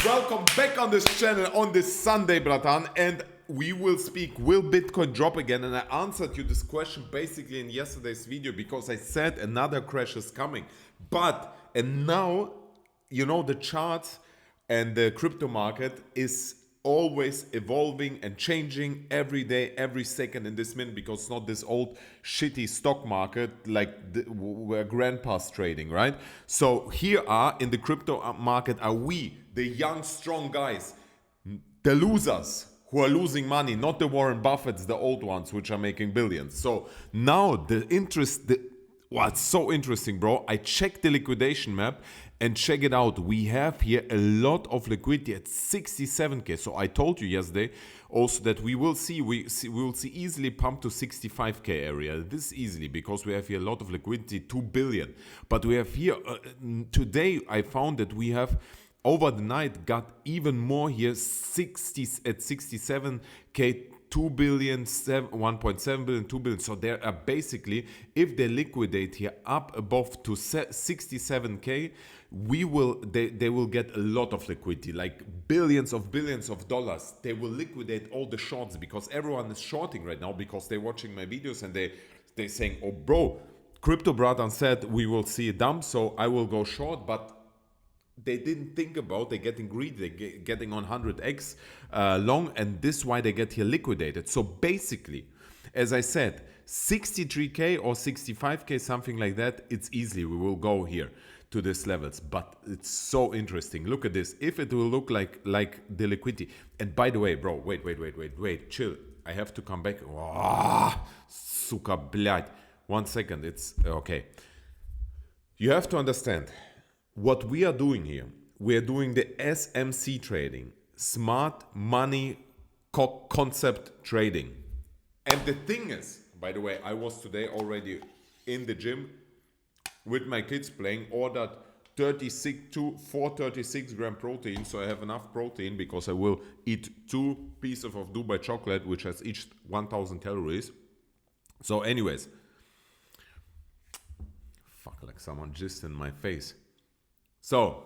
Welcome back on this channel on this Sunday, bratan, and we will speak, will Bitcoin drop again? And I answered you this question basically in yesterday's video because I said another crash is coming. And now, the charts and the crypto market is always evolving and changing every day, every second in this minute, because it's not this old shitty stock market like where grandpa's trading, right? So here are in the crypto market are we, the young strong guys, the losers who are losing money, not the Warren Buffetts, the old ones which are making billions. So now what's so interesting, bro, I checked the liquidation map and check it out. We have here a lot of liquidity at 67k. So I told you yesterday also that we will see easily pump to 65k area. This easily because we have here a lot of liquidity, 2 billion. But we have here today I found that we have over the night got even more here, 67k, 2 billion, 1.7 billion, 2 billion. So there are basically, if they liquidate here up above to 67k, they will get a lot of liquidity, like billions of dollars. They will liquidate all the shorts because everyone is shorting right now because they're watching my videos and they're saying, oh bro, Crypto Bratan said we will see a dump, so I will go short, but they didn't think about they're getting greedy, they're getting on 100x long, and this is why they get here liquidated. So basically, as I said, 63k or 65k, something like that, it's easily we will go here to these levels. But it's so interesting. Look at this. If it will look like the liquidity, and by the way, bro, wait, chill. I have to come back. Suka, блядь. 1 second. It's okay. You have to understand. What we are doing here, we are doing the SMC trading, smart money concept trading. And the thing is, by the way, I was today already in the gym with my kids playing, ordered 436 gram protein, so I have enough protein because I will eat 2 pieces of Dubai chocolate, which has each 1000 calories. So anyways, fuck, like someone just in my face. So,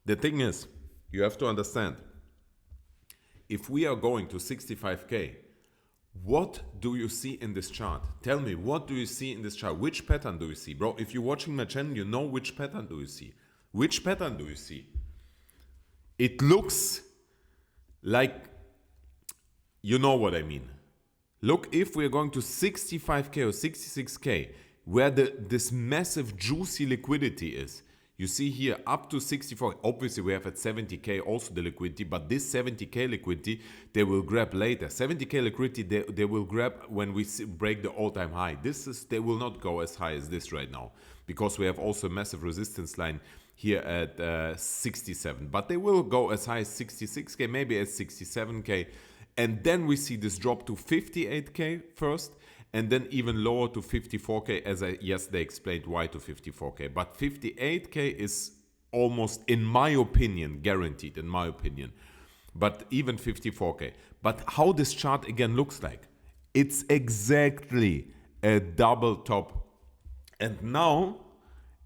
the thing is, you have to understand, if we are going to 65k, what do you see in this chart? Tell me, what do you see in this chart? Which pattern do you see? Bro, if you're watching my channel, you know which pattern do you see. Which pattern do you see? It looks like, you know what I mean. Look, if we're going to 65k or 66k, where this massive juicy liquidity is, you see here up to 64. Obviously, we have at 70k also the liquidity, but this 70k liquidity they will grab later. 70k liquidity they will grab when we break the all-time high. They will not go as high as this right now because we have also a massive resistance line here at 67. But they will go as high as 66k, maybe at 67k, and then we see this drop to 58k first. And then even lower to 54k, as I yesterday explained why to 54k. But 58k is almost, in my opinion, guaranteed, in my opinion. But even 54k. But how this chart again looks like? It's exactly a double top. And now,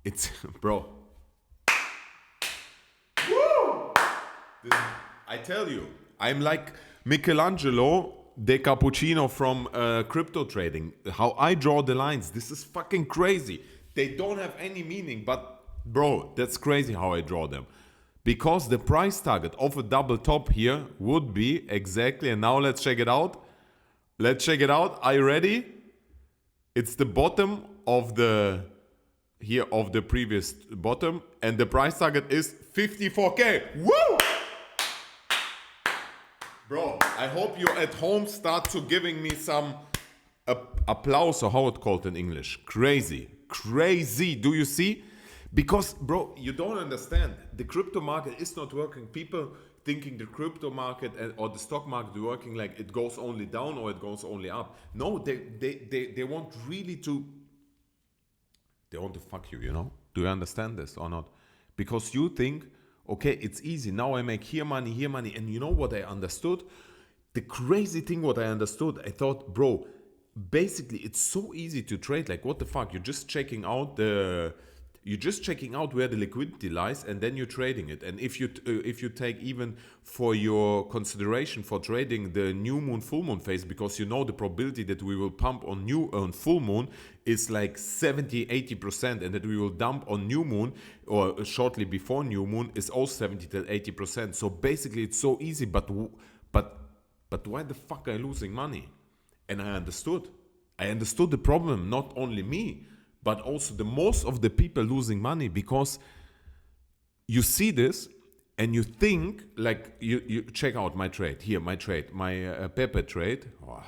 it's, bro. Woo! I tell you, I'm like Michelangelo De Cappuccino from crypto trading. How I draw the lines, this is fucking crazy. They don't have any meaning, but bro, that's crazy how I draw them. Because the price target of a double top here would be exactly, and now let's check it out. Are you ready? It's the bottom of the previous bottom, and the price target is 54k. Woo! Bro, I hope you at home start to giving me some applause, or how it's called in English. Crazy. Do you see? Because, bro, you don't understand. The crypto market is not working. People thinking the crypto market or the stock market working like it goes only down or it goes only up. No, they want really to... They want to fuck you, Do you understand this or not? Because you think... Okay, it's easy. Now I make here money. And you know what I understood? The crazy thing what I understood, I thought, bro, basically it's so easy to trade. Like, what the fuck? You're just checking out You're just checking out where the liquidity lies, and then you're trading it. And if you take even for your consideration for trading the new moon, full moon phase, because you know the probability that we will pump on full moon is like 70-80%, and that we will dump on new moon or shortly before new moon is also 70-80%. So basically, it's so easy. But why the fuck are you losing money? And I understood the problem. Not only me, but also the most of the people losing money, because you see this and you think, like, you check out my trade here, my paper trade. Oh,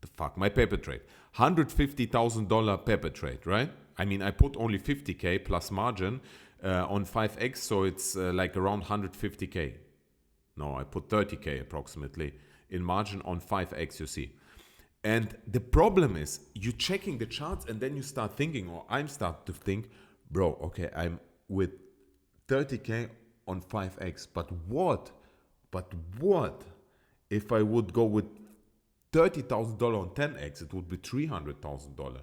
the fuck, my paper trade, $150,000 paper trade, right? I mean, I put only 50k plus margin on 5x, so it's like around 150k. No, I put 30k approximately in margin on 5x, you see. And the problem is, you're checking the charts and then you start thinking, or I'm starting to think, bro, okay, I'm with 30k on 5x, but what if I would go with $30,000 on 10x? It would be $300,000.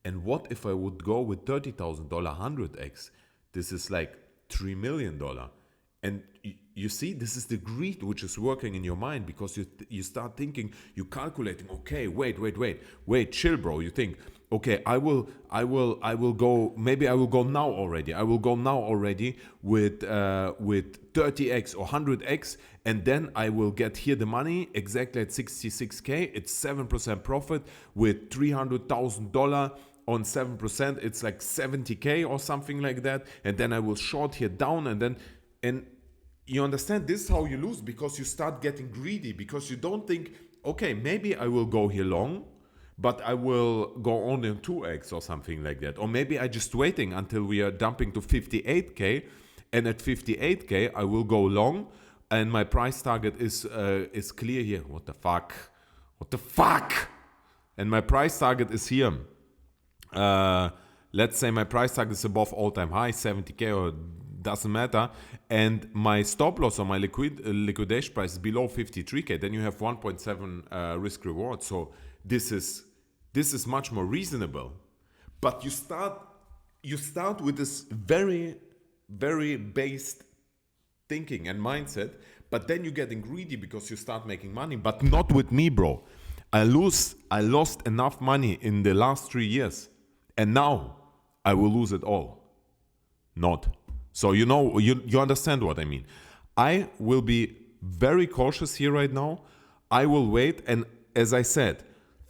And what if I would go with $30,000 100x? This is like $3 million. And you see, this is the greed which is working in your mind, because you start thinking, you calculating, okay, wait, chill, bro. You think, okay, I will go, maybe I will go now already. I will go now already with 30x or 100x, and then I will get here the money exactly at 66k. It's 7% profit with $300,000. On 7%, it's like 70k or something like that. And then I will short here down, and you understand, this is how you lose, because you start getting greedy, because you don't think, okay, maybe I will go here long, but I will go on in 2x or something like that. Or maybe I just waiting until we are dumping to 58k, and at 58k I will go long, and my price target is clear here. What the fuck? And my price target is here. Let's say my price target is above all-time high, 70k, or doesn't matter, and my stop loss or my liquidation price is below 53k, then you have 1.7 risk reward. So this is much more reasonable. But you start with this very, very based thinking and mindset, but then you're getting greedy because you start making money. But not with me, bro. I lost enough money in the last 3 years, and now I will lose it all. Not. So you understand what I mean. I will be very cautious here right now. I will wait, and as I said,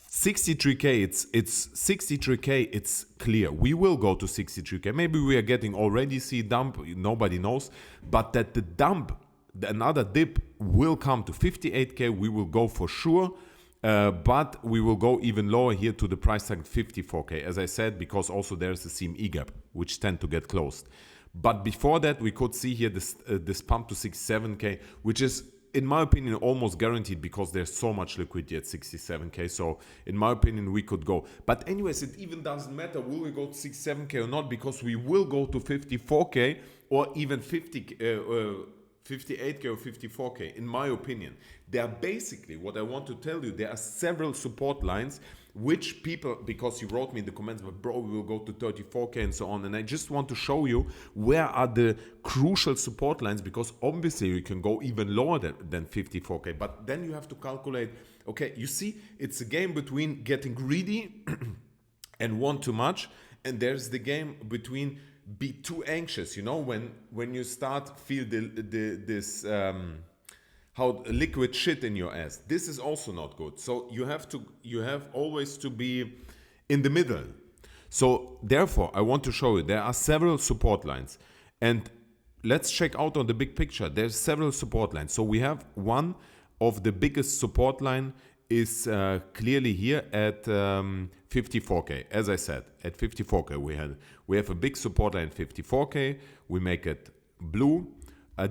63k, it's 63k, it's clear. We will go to 63k. Maybe we are getting already see dump, nobody knows, but that the dump, another dip will come to 58k, we will go for sure. But we will go even lower here to the price tag 54k, as I said, because also there's a CME gap, which tend to get closed. But before that, we could see here this pump to 67k, which is, in my opinion, almost guaranteed, because there's so much liquidity at 67k. So in my opinion, we could go. But anyways, it even doesn't matter, will we go to 67k or not, because we will go to 54k or even 58k or 54k, in my opinion. There are basically, what I want to tell you, there are several support lines which people, because you wrote me in the comments, but bro, we will go to 34k and so on, and I just want to show you where are the crucial support lines, because obviously you can go even lower than 54k, but then you have to calculate, okay, you see, it's a game between getting greedy and want too much, and there's the game between be too anxious, when you start feel this how liquid shit in your ass. This is also not good. So you have always to be in the middle. So therefore, I want to show you there are several support lines, and let's check out on the big picture. There's several support lines. So we have one of the biggest support line is clearly here at 54k. As I said, at 54k we have a big support line 54k. We make it blue.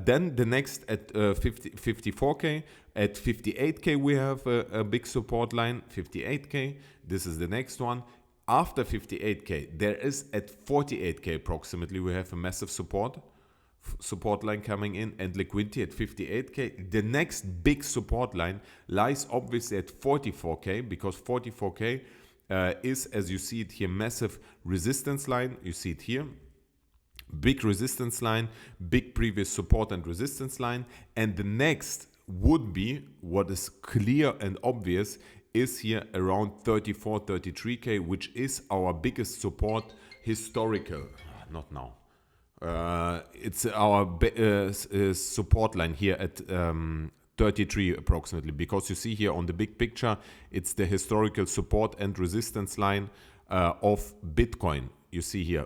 Then the next at 54k. At 58k we have a big support line, 58k. This is the next one. After 58k, there is at 48k approximately, we have a massive support line coming in, and liquidity at 58k. The next big support line lies obviously at 44k, because 44k is, as you see it here, massive resistance line. You see it here. big resistance line, big previous support and resistance line. And the next would be, what is clear and obvious, is here around 34, 33K, which is our biggest support historical, not now. It's our support line here at 33 approximately, because you see here on the big picture, it's the historical support and resistance line of Bitcoin. You see here,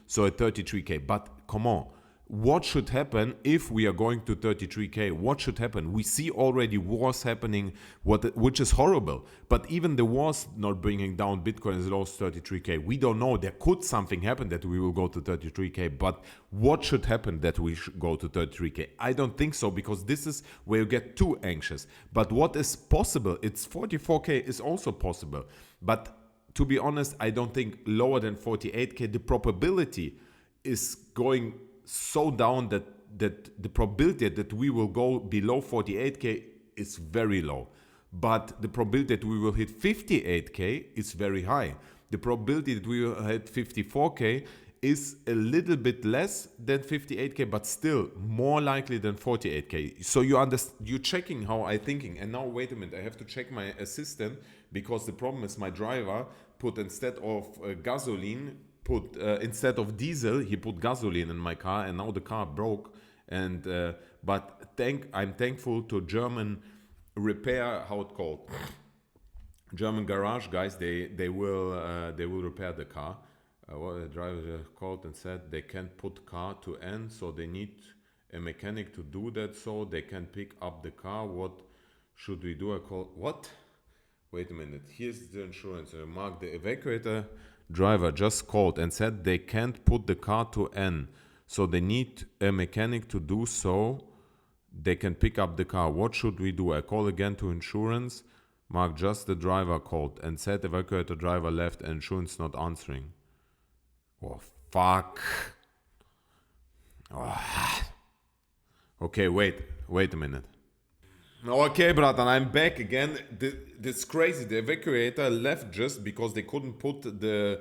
so at 33K. But come on, what should happen if we are going to 33K? What should happen? We see already wars happening, which is horrible. But even the wars not bringing down Bitcoin as low as 33K. We don't know. There could something happen that we will go to 33K. But what should happen that we should go to 33K? I don't think so, because this is where you get too anxious. But what is possible? It's 44K is also possible. But to be honest, I don't think lower than 48K. The probability is going so down that the probability that we will go below 48K is very low. But the probability that we will hit 58K is very high. The probability that we will hit 54K is a little bit less than 58K, but still more likely than 48K. So you're checking how I'm thinking. And now, wait a minute, I have to check my assistant, because the problem is my driver put, instead of gasoline, instead of diesel, he put gasoline in my car, and now the car broke. And but I'm thankful to German repair, how it called, German garage guys. They will repair the car. What the driver called and said they can't put car to end, so they need a mechanic to do that, so they can pick up the car. What should we do? I call what? Wait a minute. Here's the insurance. Mark, the evacuator driver just called and said they can't put the car to N, so they need a mechanic to do so they can pick up the car. What should we do? I call again to insurance. Mark, just the driver called and said evacuator driver left and insurance not answering. Oh, fuck. Oh. Okay, wait a minute. Okay, brother, I'm back again. This crazy. The evacuator left just because they couldn't put the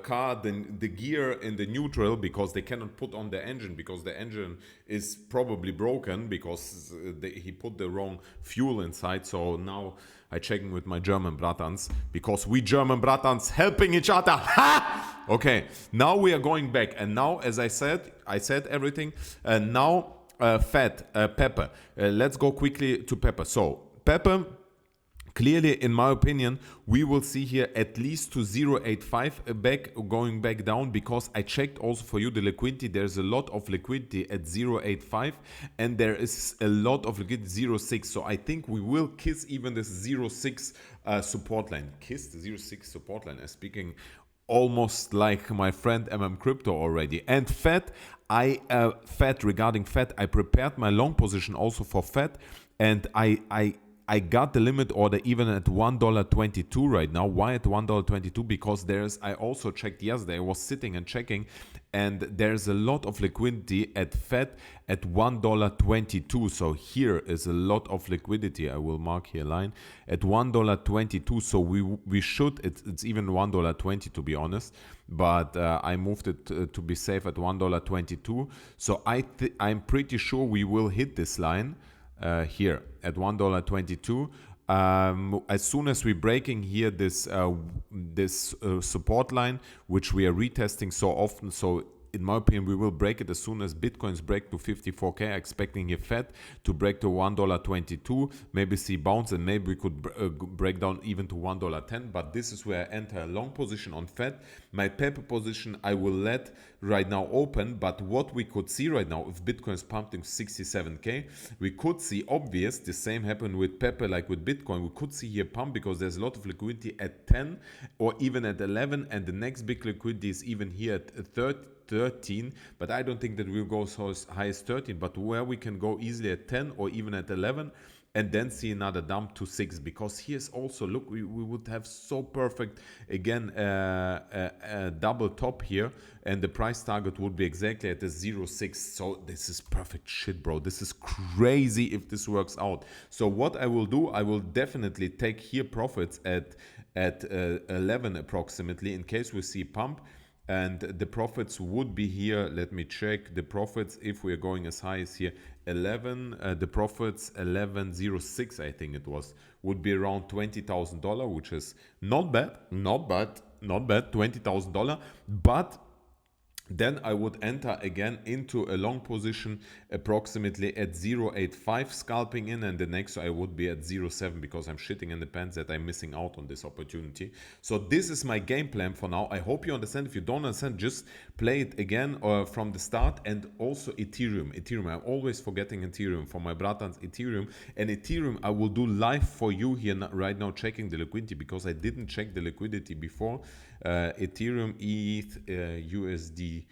car, the gear in the neutral, because they cannot put on the engine, because the engine is probably broken, because he put the wrong fuel inside. So now I checking with my German Bratans, because we German Bratans helping each other. Ha! Okay, now we are going back, and now, as I said everything, and now. Pepper. Let's go quickly to Pepper. So Pepper, clearly, in my opinion, we will see here at least to 0.85 going back down, because I checked also for you the liquidity. There's a lot of liquidity at 0.85, and there is a lot of liquidity 0.6. So I think we will kiss even this 0.6 support line. Kiss the 0.6 support line. Speaking almost like my friend Crypto already. And FED, regarding FED, I prepared my long position also for FED, and I got the limit order even at $1.22 right now. Why at $1.22? Because I also checked yesterday, I was sitting and checking, and there's a lot of liquidity at FED at $1.22. So here is a lot of liquidity. I will mark here line at $1.22. So we should, it's even $1.20 to be honest, but I moved it to be safe at $1.22. So I'm pretty sure we will hit this line here at $1.22. As soon as we're breaking here this support line, which we are retesting so often, so in my opinion, we will break it as soon as Bitcoins break to 54K, expecting a FED to break to $1.22, maybe see bounce, and maybe we could break down even to $1.10. But this is where I enter a long position on FED. My Pepper position I will let right now open, but what we could see right now, if Bitcoin is pumping 67K, we could see obvious, the same happened with Pepper like with Bitcoin. We could see here pump because there's a lot of liquidity at 10 or even at 11, and the next big liquidity is even here at 13, but I don't think that we'll go so as high as 13, but where we can go easily at 10 or even at 11, and then see another dump to 6, because here's also, look, we would have so perfect again a double top here, and the price target would be exactly at the 0.6. So this is perfect shit, bro. This is crazy if this works out. So what I will do, I will definitely take here profits at 11 approximately, in case we see pump. and the profits would be here. Let me check the profits. If we're going as high as here 11, the profits 1106, I think it was, would be around $20,000, which is not bad, $20,000. But then I would enter again into a long position approximately at 0.85 scalping in, and the next I would be at 0.7 because I'm shitting in the pants that I'm missing out on this opportunity. So this is my game plan for now. I hope you understand. If you don't understand, just play it again from the start. And also Ethereum. I'm always forgetting Ethereum for my Bratans Ethereum. And Ethereum I will do live for you here right now, checking the liquidity because I didn't check the liquidity before. Ethereum, ETH, USDT,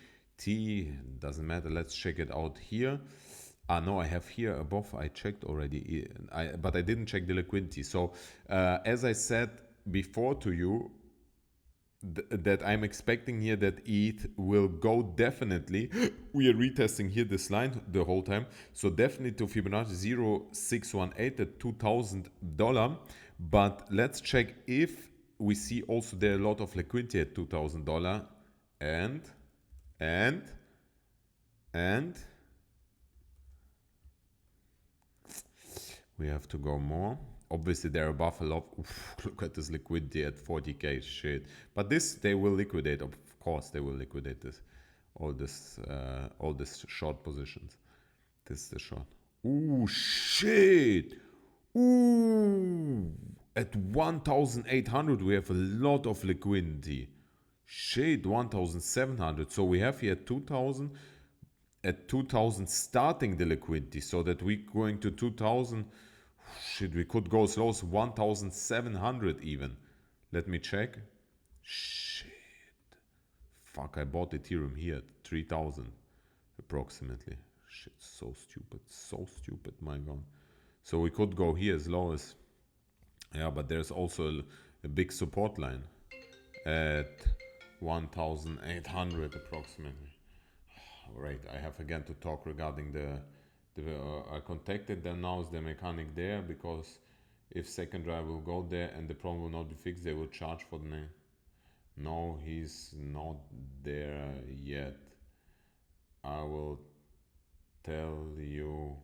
doesn't matter. Let's check it out here. No, I have here above. I checked already, but I didn't check the liquidity. So as I said before to you, that I'm expecting here that ETH will go definitely. We are retesting here this line the whole time. So definitely to Fibonacci 0.618 at $2,000. But let's check if we see also there a lot of liquidity at $2,000 and we have to go more. Obviously they're above a lot. Oof, look at this liquidity at 40k, shit. But this they will liquidate, of course they will liquidate this. All this short positions. This is the short. Ooh, shit. Ooh. At 1,800 we have a lot of liquidity. Shit, 1,700. So we have here 2,000. At 2,000 starting the liquidity, so that we're going to 2,000. Shit, we could go as low as 1,700 even. Let me check. Shit. Fuck, I bought Ethereum here at 3,000 approximately. Shit, so stupid, my god. So we could go here as low as, yeah, but there's also a big support line at 1,800 approximately. Right, I have again to talk regarding I contacted them now as the mechanic there, because if second drive will go there and the problem will not be fixed, they will charge for the name. No, he's not there yet. I will tell you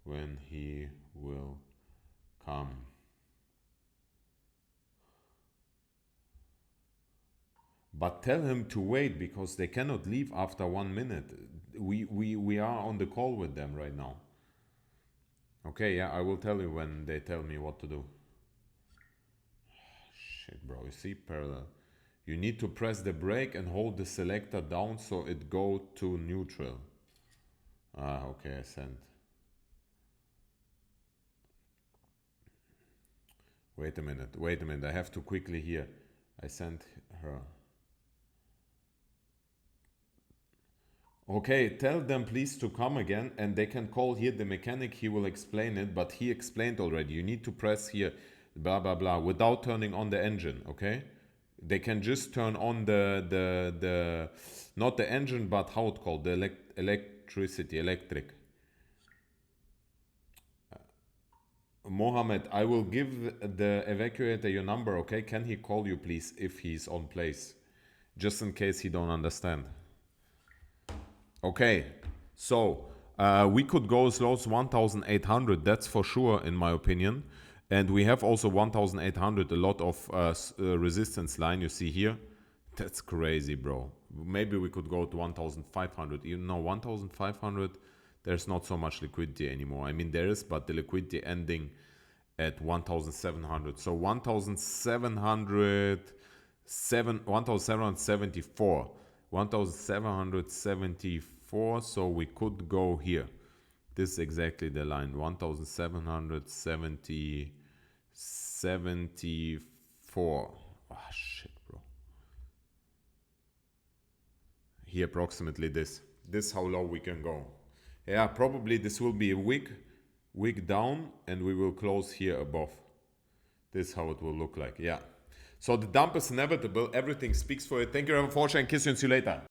when he will come. But tell him to wait because they cannot leave after 1 minute. We are on the call with them right now. Okay, yeah, I will tell you when they tell me what to do. Shit, bro, you see parallel. You need to press the brake and hold the selector down so it go to neutral. Ah, okay, I sent. Wait a minute, I have to quickly here. I sent her. Okay, tell them please to come again, and they can call here the mechanic, he will explain it, but he explained already. You need to press here, blah, blah, blah, without turning on the engine, okay? They can just turn on the not the engine, but how it called, the electric. Mohammed, I will give the evacuator your number, okay? Can he call you please if he's on place? Just in case he don't understand. Okay, so we could go as low as 1,800, that's for sure in my opinion. And we have also 1,800, a lot of resistance line you see here. That's crazy, bro. Maybe we could go to 1,500. You know, 1,500, there's not so much liquidity anymore. I mean, there is, but the liquidity ending at 1,700. So 1,774. 1,774, so we could go here. This is exactly the line, 1,774. Oh shit, bro. Here approximately this is how low we can go. Yeah, probably this will be a wick down, and we will close here above. This is how it will look like. Yeah. So the dump is inevitable. Everything speaks for it. Thank you very much for watching. Kiss you and see you later.